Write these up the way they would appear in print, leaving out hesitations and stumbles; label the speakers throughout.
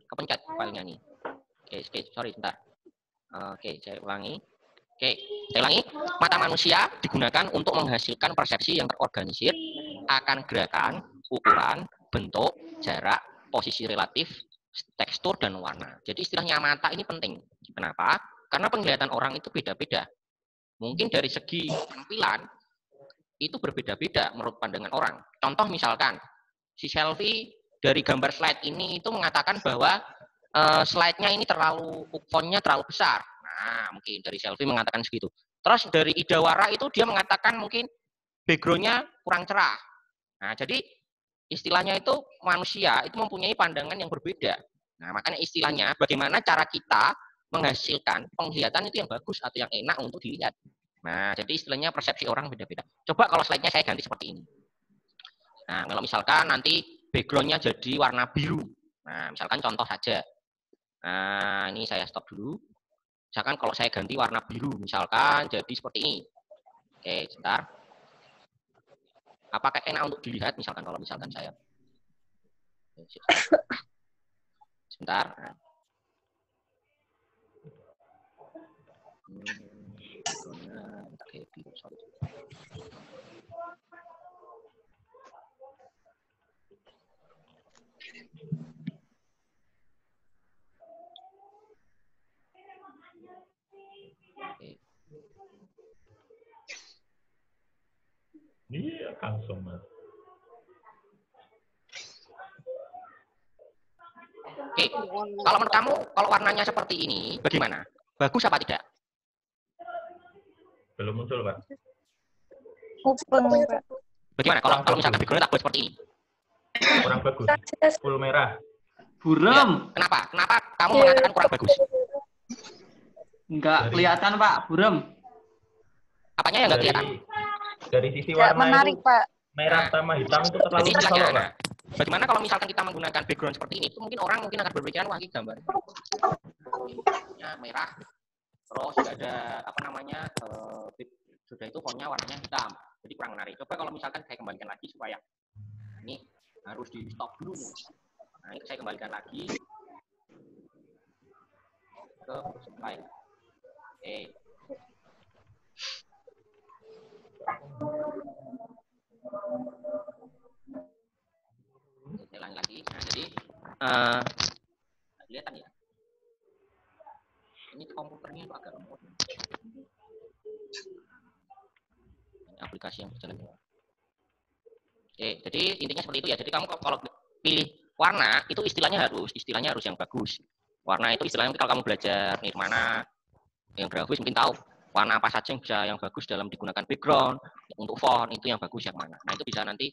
Speaker 1: kepencet filenya nih. Oke, sorry sebentar. Oke, saya ulangi. Oke, saya ulangi. Mata manusia digunakan untuk menghasilkan persepsi yang terorganisir akan gerakan, ukuran, bentuk, jarak, posisi relatif, tekstur, dan warna. Jadi istilahnya mata ini penting. Kenapa? Karena penglihatan orang itu beda-beda. Mungkin dari segi tampilan itu berbeda-beda menurut pandangan orang. Contoh misalkan, si selfie dari gambar slide ini itu mengatakan bahwa slide-nya ini fontnya terlalu besar. Nah, mungkin dari selfie mengatakan segitu. Terus dari Idawara itu dia mengatakan mungkin background-nya kurang cerah. Nah, jadi istilahnya itu manusia itu mempunyai pandangan yang berbeda. Nah, makanya istilahnya bagaimana cara kita menghasilkan penglihatan itu yang bagus atau yang enak untuk dilihat. Nah, jadi istilahnya persepsi orang beda-beda. Coba kalau slide-nya saya ganti seperti ini. Nah, kalau misalkan nanti background-nya jadi warna biru. Nah, misalkan contoh saja. Nah, ini saya stop dulu. Misalkan kalau saya ganti warna biru, misalkan jadi seperti ini. Oke, sebentar. Apakah enak untuk dilihat, misalkan kalau misalkan saya. Sebentar.
Speaker 2: Iya, langsung mas.
Speaker 1: Oke, kalau menurut kamu, kalau warnanya seperti ini, bagaimana? Bagus apa tidak?
Speaker 2: Belum muncul, Pak.
Speaker 1: Bagaimana kalau misalkan background-nya tak buat seperti ini?
Speaker 2: Kurang bagus. Full merah.
Speaker 3: Buram.
Speaker 1: Ya, kenapa? Kenapa kamu mengatakan kurang bagus?
Speaker 3: Enggak kelihatan, Pak. Buram.
Speaker 1: Apanya yang nggak kelihatan?
Speaker 2: Dari sisi warna
Speaker 4: menarik,
Speaker 2: itu,
Speaker 4: Pak.
Speaker 2: merah sama hitam itu terlalu
Speaker 1: Jadi istilahnya,
Speaker 2: mencolok, Pak.
Speaker 1: bagaimana kalau misalkan kita menggunakan background seperti ini? Itu mungkin orang akan berpikiran wah ini gambar merah, terus nggak ada apa namanya sudah itu fontnya warnanya hitam, jadi kurang menarik. Coba kalau misalkan saya kembalikan lagi supaya ini harus di stop dulu. Nah, itu saya kembalikan lagi ke slide. Oke. Saya ulangi lagi. Nah, jadi kelihatan ya. Ini komputernya itu agak lemot. Ini aplikasi yang berjalan. Oke, jadi intinya seperti itu ya. Jadi kamu kalau pilih warna itu istilahnya harus yang bagus. Warna itu istilahnya kalau kamu belajar nirmana yang grafis mungkin tahu warna apa saja yang bagus dalam digunakan background untuk font itu yang bagus yang mana. Nah, itu bisa nanti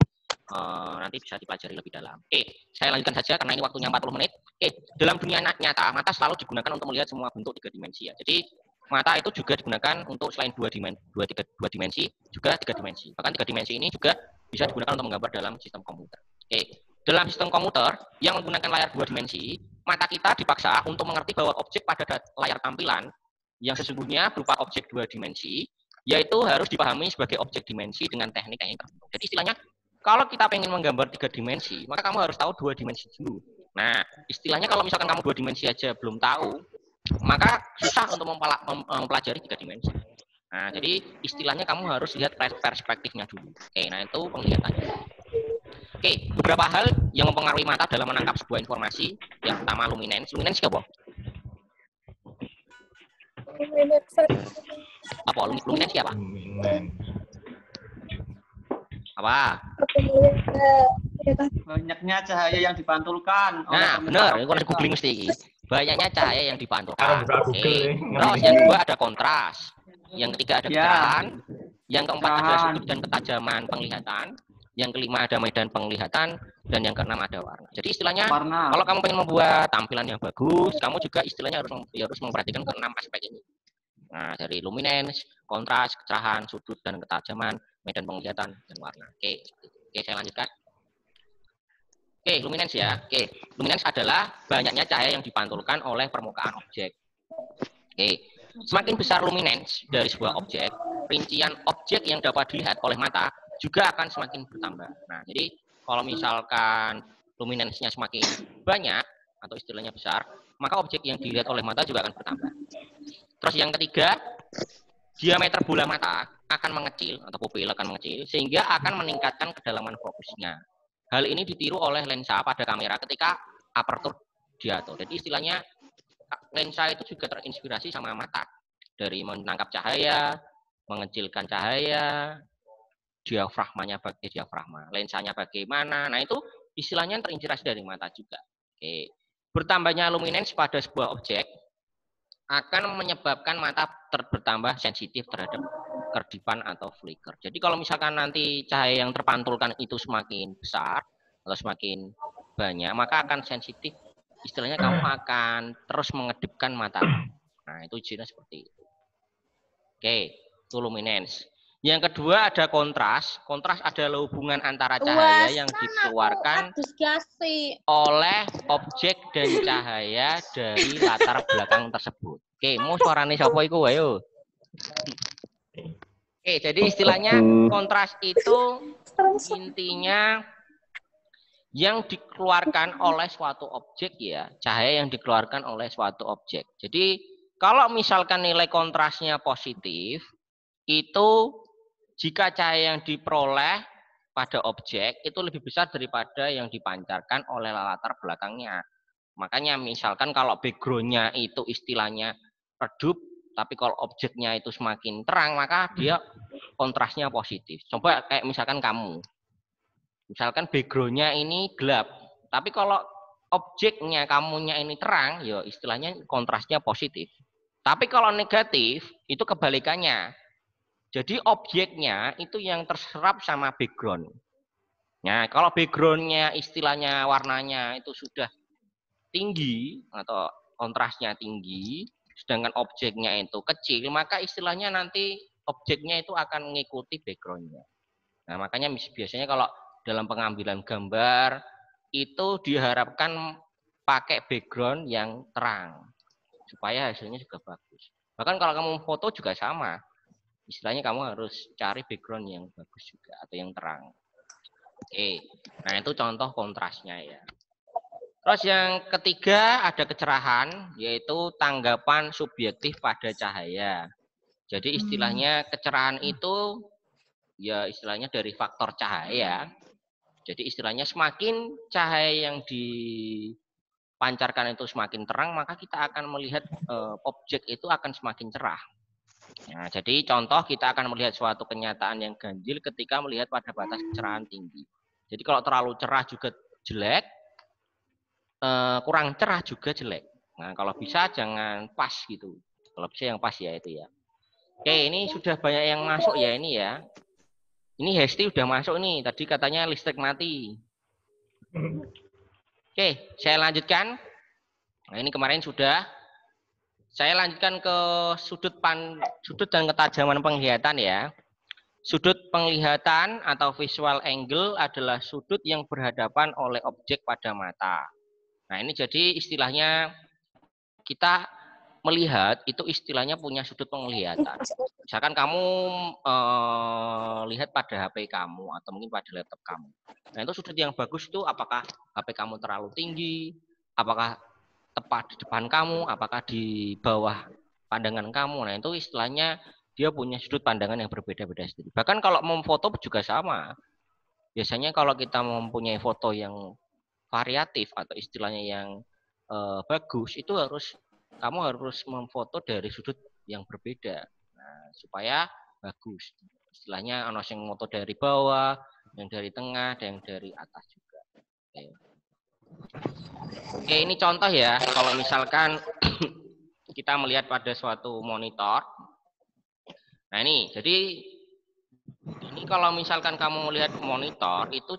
Speaker 1: bisa dipelajari lebih dalam. Oke, saya lanjutkan saja karena ini waktunya 40 menit. Oke, dalam dunia nyata, mata selalu digunakan untuk melihat semua bentuk 3 dimensi ya. Jadi, mata itu juga digunakan untuk selain 2 dimensi, juga 3 dimensi. Bahkan 3 dimensi ini juga bisa digunakan untuk menggambar dalam sistem komputer. Oke, dalam sistem komputer yang menggunakan layar 2 dimensi, mata kita dipaksa untuk mengerti bahwa objek pada layar tampilan yang sesungguhnya berupa objek 2 dimensi, yaitu harus dipahami sebagai objek dimensi dengan teknik yang tertentu. Jadi istilahnya, kalau kita pengen menggambar 3 dimensi, maka kamu harus tahu 2 dimensi dulu. Nah, istilahnya kalau misalkan kamu 2 dimensi aja belum tahu, maka susah untuk mempelajari 3 dimensi. Nah, jadi istilahnya kamu harus lihat perspektifnya dulu. Oke, nah itu penglihatannya. Oke, beberapa hal yang mempengaruhi mata dalam menangkap sebuah informasi. Yang pertama, luminance. Luminance apa? Apa? Luminance apa? Apa?
Speaker 3: Banyaknya cahaya yang dipantulkan.
Speaker 1: Nah, benar. Ini harus googling mesti. Banyaknya cahaya yang dipantulkan.
Speaker 2: Oke.
Speaker 1: Terus yang kedua ada kontras. Yang ketiga ada kecerahan. Yang keempat ada sudut dan ketajaman penglihatan. Yang kelima ada medan penglihatan. Dan yang keenam ada warna. Jadi istilahnya, kalau kamu pengen membuat tampilan yang bagus, kamu juga istilahnya harus memperhatikan keenam aspek ini. Nah, dari luminance, kontras, kecerahan, sudut dan ketajaman, medan penglihatan, dan warna. Oke, saya lanjutkan. Oke, luminance ya. Oke, luminance adalah banyaknya cahaya yang dipantulkan oleh permukaan objek. Oke, semakin besar luminance dari sebuah objek, rincian objek yang dapat dilihat oleh mata juga akan semakin bertambah. Nah, jadi kalau misalkan luminance-nya semakin banyak, atau istilahnya besar, maka objek yang dilihat oleh mata juga akan bertambah. Terus yang ketiga, diameter bola mata akan mengecil atau pupil akan mengecil sehingga akan meningkatkan kedalaman fokusnya. Hal ini ditiru oleh lensa pada kamera ketika apertur diatur. Jadi istilahnya lensa itu juga terinspirasi sama mata dari menangkap cahaya, mengecilkan cahaya, diafragmanya lensanya bagaimana. Nah, itu istilahnya terinspirasi dari mata juga. Oke. Bertambahnya luminance pada sebuah objek akan menyebabkan mata bertambah sensitif terhadap kedipan atau flicker. Jadi kalau misalkan nanti cahaya yang terpantulkan itu semakin besar atau semakin banyak, maka akan sensitif. Istilahnya kamu akan terus mengedipkan mata. Nah, itu cirinya seperti itu. Oke, itu luminance. Yang kedua ada kontras. Kontras adalah hubungan antara cahaya yang dikeluarkan oleh objek dan cahaya dari latar belakang tersebut. Oke, mau suaranya siapa iku ayo. Oke, jadi istilahnya kontras itu intinya yang dikeluarkan oleh suatu objek ya, cahaya yang dikeluarkan oleh suatu objek. Jadi kalau misalkan nilai kontrasnya positif, itu jika cahaya yang diperoleh pada objek itu lebih besar daripada yang dipancarkan oleh latar belakangnya. Makanya misalkan kalau background-nya itu istilahnya redup, tapi kalau objeknya itu semakin terang, maka dia kontrasnya positif. Coba kayak misalkan kamu. Misalkan background-nya ini gelap, tapi kalau objeknya kamunya ini terang, ya istilahnya kontrasnya positif. Tapi kalau negatif, itu kebalikannya. Jadi objeknya itu yang terserap sama background. Nah, kalau background-nya istilahnya warnanya itu sudah tinggi atau kontrasnya tinggi, sedangkan objeknya itu kecil, maka istilahnya nanti objeknya itu akan mengikuti background-nya. Nah, makanya biasanya kalau dalam pengambilan gambar itu diharapkan pakai background yang terang supaya hasilnya juga bagus. Bahkan kalau kamu foto juga sama. Istilahnya kamu harus cari background yang bagus juga atau yang terang. Oke, nah itu contoh kontrasnya ya. Terus yang ketiga ada kecerahan, yaitu tanggapan subjektif pada cahaya. Jadi istilahnya kecerahan itu ya istilahnya dari faktor cahaya. Jadi istilahnya semakin cahaya yang dipancarkan itu semakin terang, maka kita akan melihat objek itu akan semakin cerah. Nah, jadi contoh kita akan melihat suatu kenyataan yang ganjil ketika melihat pada batas kecerahan tinggi. Jadi kalau terlalu cerah juga jelek, kurang cerah juga jelek. Nah, kalau bisa jangan pas gitu. Kalau bisa yang pas ya itu ya. Oke, ini sudah banyak yang masuk ya ini ya. Ini Hesti udah masuk nih. Tadi katanya listrik mati. Oke, saya lanjutkan. Nah, ini kemarin sudah. Saya lanjutkan ke sudut dan ketajaman penglihatan ya. Sudut penglihatan atau visual angle adalah sudut yang berhadapan oleh objek pada mata. Nah, ini jadi istilahnya kita melihat itu istilahnya punya sudut penglihatan. Misalkan kamu lihat pada HP kamu atau mungkin pada laptop kamu. Nah, itu sudut yang bagus itu apakah HP kamu terlalu tinggi, apakah tepat di depan kamu, apakah di bawah pandangan kamu. Nah, itu istilahnya dia punya sudut pandangan yang berbeda-beda sendiri. Bahkan kalau memfoto juga sama. Biasanya kalau kita mempunyai foto yang variatif atau istilahnya yang bagus, itu kamu harus memfoto dari sudut yang berbeda. Nah, supaya bagus. Istilahnya ono yang foto dari bawah, yang dari tengah, dan yang dari atas juga. Oke, ini contoh ya. Kalau misalkan kita melihat pada suatu monitor. Nah, ini. Jadi ini kalau misalkan kamu melihat monitor itu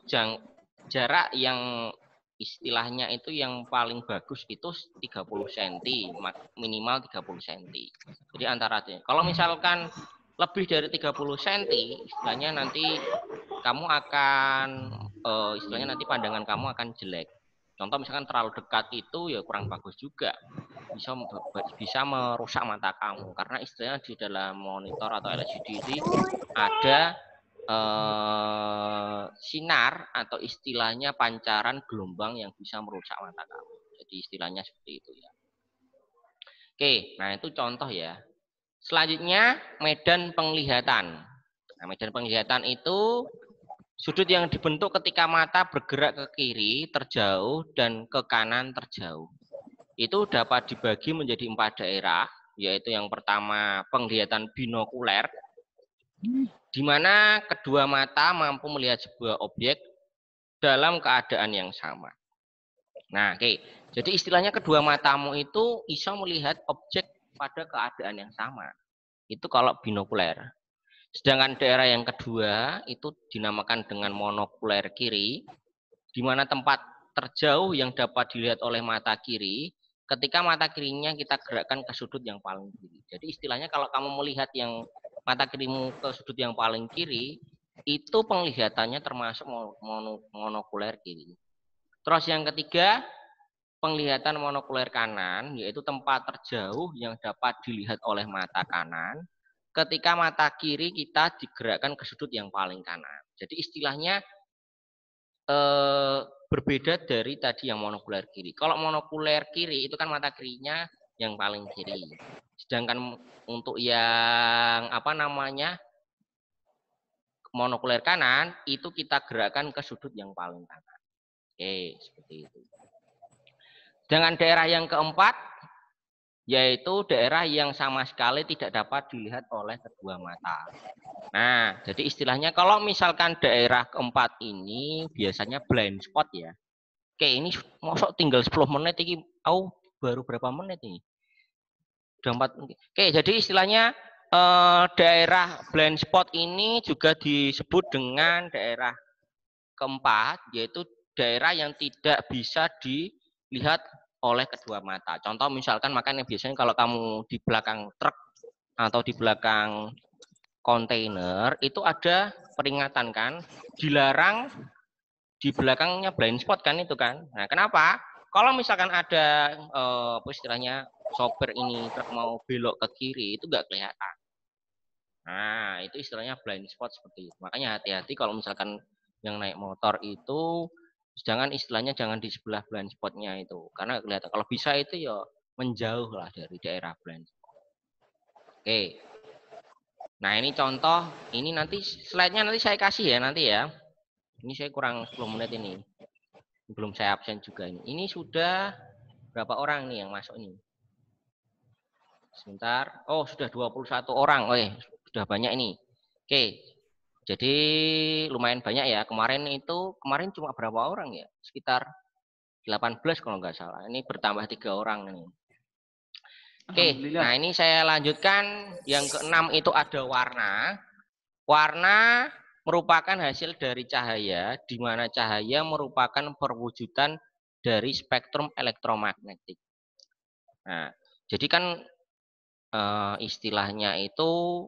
Speaker 1: jarak yang istilahnya itu yang paling bagus itu 30 cm, minimal 30 cm. Jadi antara itu. Kalau misalkan lebih dari 30 cm, istilahnya nanti kamu akan istilahnya nanti pandangan kamu akan jelek. Contoh misalkan terlalu dekat itu ya kurang bagus juga. Bisa merusak mata kamu karena istilahnya di dalam monitor atau LCD ini ada sinar atau istilahnya pancaran gelombang yang bisa merusak mata kamu. Jadi Jadi istilahnya seperti itu ya. Oke, nah itu contoh ya. Selanjutnya medan penglihatan. Nah, medan penglihatan itu sudut yang dibentuk ketika mata bergerak ke kiri terjauh dan ke kanan terjauh. Itu dapat dibagi menjadi 4 daerah, yaitu yang pertama penglihatan binokuler, di mana kedua mata mampu melihat sebuah objek dalam keadaan yang sama. Nah, oke. Jadi istilahnya kedua matamu itu bisa melihat objek pada keadaan yang sama. Itu kalau binokuler. Sedangkan daerah yang kedua itu dinamakan dengan monokuler kiri, di mana tempat terjauh yang dapat dilihat oleh mata kiri, ketika mata kirinya kita gerakkan ke sudut yang paling kiri. Jadi istilahnya kalau kamu melihat yang mata kirimu ke sudut yang paling kiri, itu penglihatannya termasuk monokuler kiri. Terus yang ketiga, penglihatan monokuler kanan, yaitu tempat terjauh yang dapat dilihat oleh mata kanan, ketika mata kiri kita digerakkan ke sudut yang paling kanan. Jadi istilahnya berbeda dari tadi yang monokuler kiri. Kalau monokuler kiri itu kan mata kirinya yang paling kiri. Sedangkan untuk yang monokuler kanan itu kita gerakkan ke sudut yang paling kanan. Oke, seperti itu. Dengan daerah yang keempat, yaitu daerah yang sama sekali tidak dapat dilihat oleh kedua mata. Nah, jadi istilahnya kalau misalkan daerah keempat ini biasanya blind spot ya. Oke, ini masuk tinggal 10 menit ini, baru berapa menit ini? Udah 4. Oke, jadi istilahnya daerah blind spot ini juga disebut dengan daerah keempat, yaitu daerah yang tidak bisa dilihat oleh kedua mata. Contoh misalkan makanya biasanya kalau kamu di belakang truk atau di belakang kontainer itu ada peringatan kan, dilarang di belakangnya blind spot kan itu kan. Nah, kenapa? Kalau misalkan ada istilahnya sopir ini truk mau belok ke kiri itu nggak kelihatan. Nah, itu istilahnya blind spot seperti itu. Makanya hati-hati kalau misalkan yang naik motor itu istilahnya jangan di sebelah blind spotnya itu, karena kelihatan. Kalau bisa itu ya menjauh lah dari daerah blind spot. Oke. Nah ini contoh, ini nanti slide-nya nanti saya kasih ya nanti ya. Ini saya kurang 10 menit ini. Belum saya absen juga ini. Ini sudah berapa orang nih yang masuk ini? Sebentar. Oh sudah 21 orang. Sudah banyak ini. Oke. Jadi lumayan banyak ya. Kemarin cuma berapa orang ya? Sekitar 18 kalau nggak salah. Ini bertambah 3 orang ini. Oke, nah ini saya lanjutkan. Yang keenam itu ada warna. Warna merupakan hasil dari cahaya, di mana cahaya merupakan perwujudan dari spektrum elektromagnetik. Nah, jadi kan istilahnya itu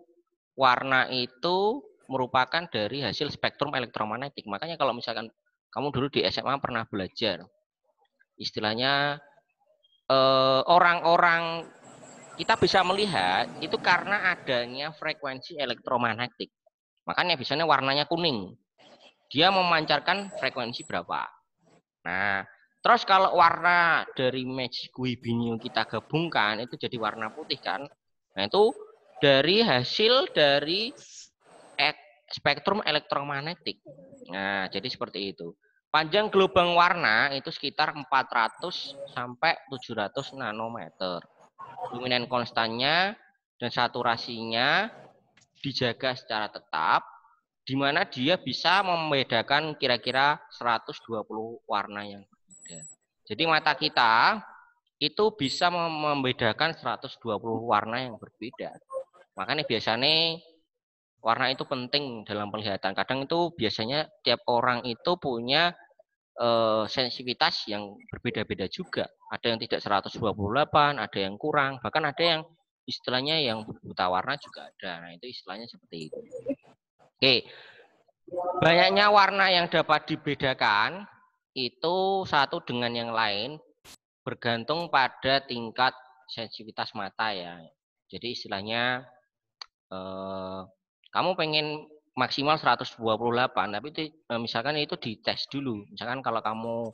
Speaker 1: warna itu merupakan dari hasil spektrum elektromagnetik. Makanya kalau misalkan kamu dulu di SMA pernah belajar, istilahnya orang-orang kita bisa melihat itu karena adanya frekuensi elektromagnetik. Makanya biasanya warnanya kuning. Dia memancarkan frekuensi berapa. Nah, terus kalau warna dari match Guibinio kita gabungkan itu jadi warna putih kan. Nah, itu dari hasil dari spektrum elektromagnetik. Nah, jadi seperti itu. Panjang gelombang warna itu sekitar 400 sampai 700 nanometer. Luminen konstannya dan saturasinya dijaga secara tetap, di mana dia bisa membedakan kira-kira 120 warna yang berbeda. Jadi mata kita itu bisa membedakan 120 warna yang berbeda. Makanya biasanya warna itu penting dalam penglihatan. Kadang itu biasanya tiap orang itu punya sensitivitas yang berbeda-beda juga. Ada yang tidak 128, ada yang kurang, bahkan ada yang istilahnya yang buta warna juga ada. Nah, itu istilahnya seperti itu. Oke. Banyaknya warna yang dapat dibedakan itu satu dengan yang lain bergantung pada tingkat sensitivitas mata ya. Jadi istilahnya kamu pengen maksimal 128, tapi itu misalkan itu dites dulu. Misalkan kalau kamu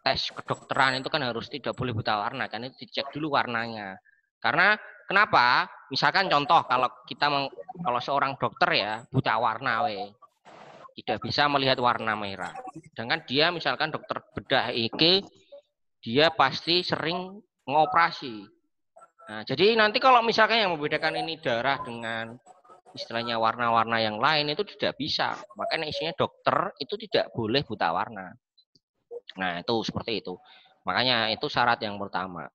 Speaker 1: tes kedokteran itu kan harus tidak boleh buta warna kan, itu dicek dulu warnanya. Karena kenapa? Misalkan contoh kalau seorang dokter ya buta warna tidak bisa melihat warna merah. Sedangkan dia misalkan dokter bedah dia pasti sering ngoperasi. Nah, jadi nanti kalau misalkan yang membedakan ini darah dengan istilahnya warna-warna yang lain itu tidak bisa. Makanya isinya dokter itu tidak boleh buta warna. Nah, itu seperti itu. Makanya itu syarat yang pertama.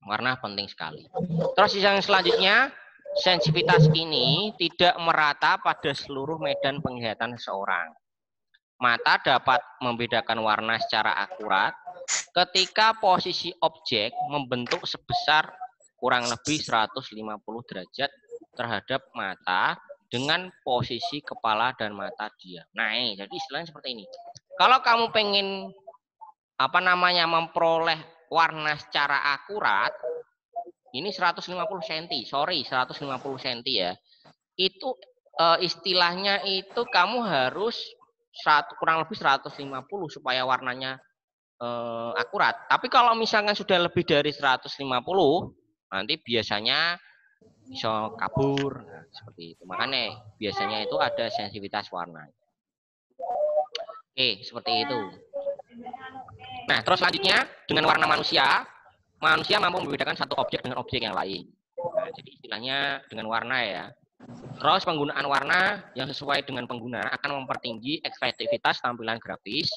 Speaker 1: Warna penting sekali. Terus yang selanjutnya, sensitivitas ini tidak merata pada seluruh medan penglihatan seseorang. Mata dapat membedakan warna secara akurat ketika posisi objek membentuk sebesar kurang lebih 150 derajat terhadap mata dengan posisi kepala dan mata dia. Nah, jadi istilahnya seperti ini. Kalau kamu pengen memperoleh warna secara akurat, ini 150 cm, 150 cm ya. Itu istilahnya itu kamu harus kurang lebih 150 supaya warnanya akurat. Tapi kalau misalkan sudah lebih dari 150, nanti biasanya bisa kabur. Nah, seperti itu. Makanya biasanya itu ada sensitivitas warna. Oke, seperti itu. Nah, terus selanjutnya dengan warna manusia mampu membedakan satu objek dengan objek yang lain. Nah, jadi istilahnya dengan warna ya. Terus penggunaan warna yang sesuai dengan pengguna akan mempertinggi ekspresivitas tampilan grafis.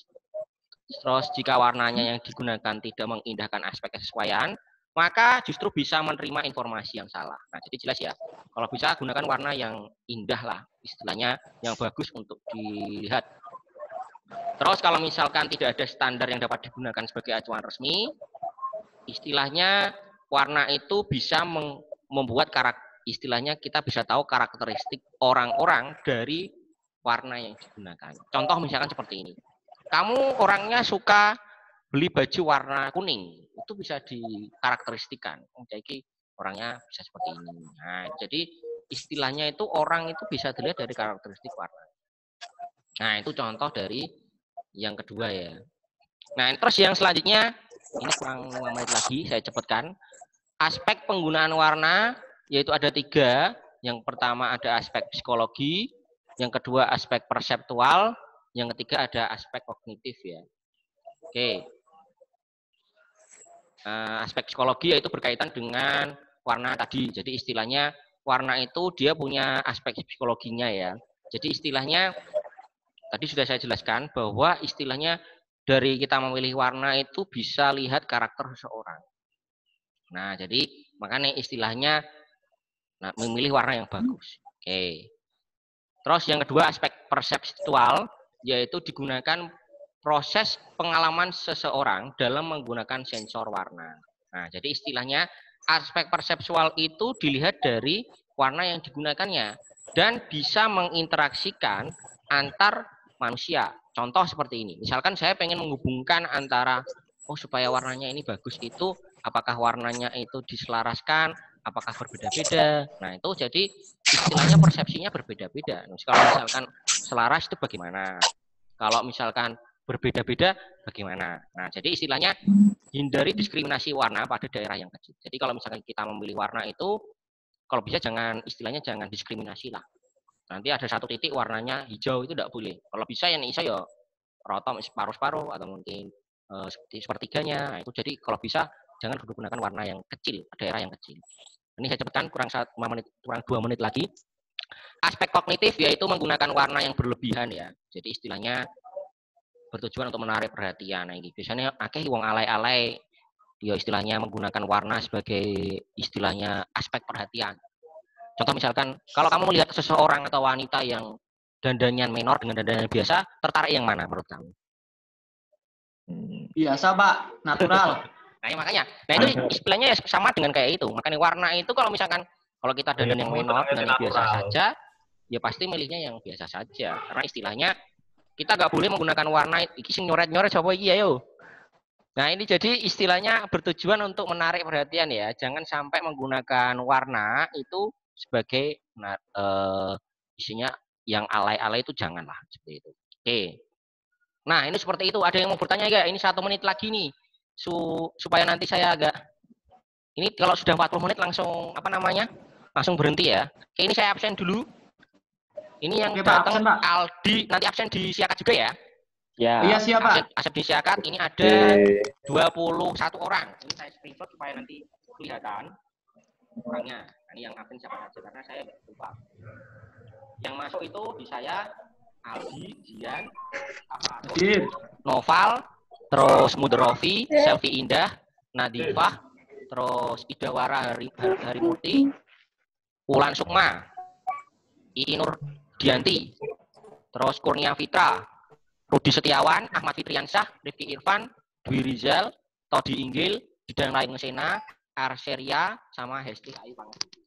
Speaker 1: Terus jika warnanya yang digunakan tidak mengindahkan aspek kesesuaian, maka justru bisa menerima informasi yang salah. Nah, jadi jelas ya, kalau bisa gunakan warna yang indah lah, istilahnya yang bagus untuk dilihat. Terus kalau misalkan tidak ada standar yang dapat digunakan sebagai acuan resmi, istilahnya warna itu bisa membuat istilahnya kita bisa tahu karakteristik orang-orang dari warna yang digunakan. Contoh misalkan seperti ini. Kamu orangnya suka beli baju warna kuning, itu bisa dikarakteristikan. Jadi orangnya bisa seperti ini. Nah, jadi istilahnya itu orang itu bisa dilihat dari karakteristik warna. Nah, itu contoh dari yang kedua ya. Nah, terus yang selanjutnya, ini kurang 5 menit lagi, saya cepatkan. Aspek penggunaan warna, yaitu ada 3. Yang pertama ada aspek psikologi, yang kedua aspek perseptual, yang ketiga ada aspek kognitif ya. Oke. Aspek psikologi yaitu berkaitan dengan warna tadi. Jadi istilahnya warna itu dia punya aspek psikologinya ya. Jadi istilahnya tadi sudah saya jelaskan bahwa istilahnya dari kita memilih warna itu bisa lihat karakter seseorang. Nah, jadi makanya istilahnya memilih warna yang bagus. Oke. Terus yang kedua aspek perseptual yaitu digunakan proses pengalaman seseorang dalam menggunakan sensor warna. Nah, jadi istilahnya aspek perseptual itu dilihat dari warna yang digunakannya dan bisa menginteraksikan antar manusia. Contoh seperti ini. Misalkan saya pengen menghubungkan antara supaya warnanya ini bagus itu apakah warnanya itu diselaraskan, apakah berbeda-beda. Nah, itu jadi istilahnya persepsinya berbeda-beda. Nah, kalau misalkan selaras itu bagaimana? Kalau misalkan berbeda-beda bagaimana? Nah, jadi istilahnya hindari diskriminasi warna pada daerah yang kecil. Jadi kalau misalkan kita memilih warna itu, kalau bisa istilahnya jangan diskriminasi lah. Nanti ada satu titik warnanya hijau itu tidak boleh. Kalau bisa yang hijau ya rotom separuh-separuh atau mungkin sepertiganya. Nah, itu jadi kalau bisa jangan gunakan warna yang kecil, daerah yang kecil. Ini saya cepatkan kurang 2 menit lagi. Aspek kognitif yaitu menggunakan warna yang berlebihan ya. Jadi istilahnya bertujuan untuk menarik perhatian. Nah, ini biasanya wong alay-alay dia istilahnya menggunakan warna sebagai istilahnya aspek perhatian. Contoh misalkan kalau kamu melihat seseorang atau wanita yang dandannya menor dengan dandannya biasa, tertarik yang mana menurut kamu?
Speaker 3: Biasa, Pak, natural.
Speaker 1: Nah, makanya. Nah, itu istilahnya sama dengan kayak itu. Makanya warna itu kalau misalkan kalau kita dandan yang menor dengan yang biasa saja, ya pasti milihnya yang biasa saja. Karena istilahnya kita nggak boleh menggunakan warna iki sing nyoret-nyoret sapa iki ayo. Nah, ini jadi istilahnya bertujuan untuk menarik perhatian ya. Jangan sampai menggunakan warna itu sebagai isinya yang alay-alay itu janganlah seperti itu. Oke. Nah, ini seperti itu. Ada yang mau bertanya nggak? Ini 1 menit lagi nih. Supaya nanti saya agak... Ini kalau sudah 40 menit langsung, apa namanya? Langsung berhenti ya. Oke, ini saya absen dulu. Ini yang
Speaker 3: Oke, Pak,
Speaker 1: datang
Speaker 3: absen, Pak.
Speaker 1: Aldi, nanti absen di Siakat juga ya.
Speaker 4: Ya.
Speaker 3: Iya, siap, Pak.
Speaker 1: Absen di Siakat, ini ada 21 orang. Ini saya screenshot supaya nanti kelihatan orangnya. Ini yang absen siapa saja, karena saya lupa. Yang masuk itu di saya, Aldi, Jian,
Speaker 3: Jin.
Speaker 1: Noval, terus Mudrofi, Selvi Indah, Nadifah, terus Idawara Harimurti, Ulan Sukma, Ii Nur Dianti, terus Kurnia Fitra, Rudi Setiawan, Ahmad Fitriansyah, Rifki Irfan, Dwi Rizal, Todi Inggil, Didan Lain Ngesena, Arseria, sama Hesti Ayu Panggi.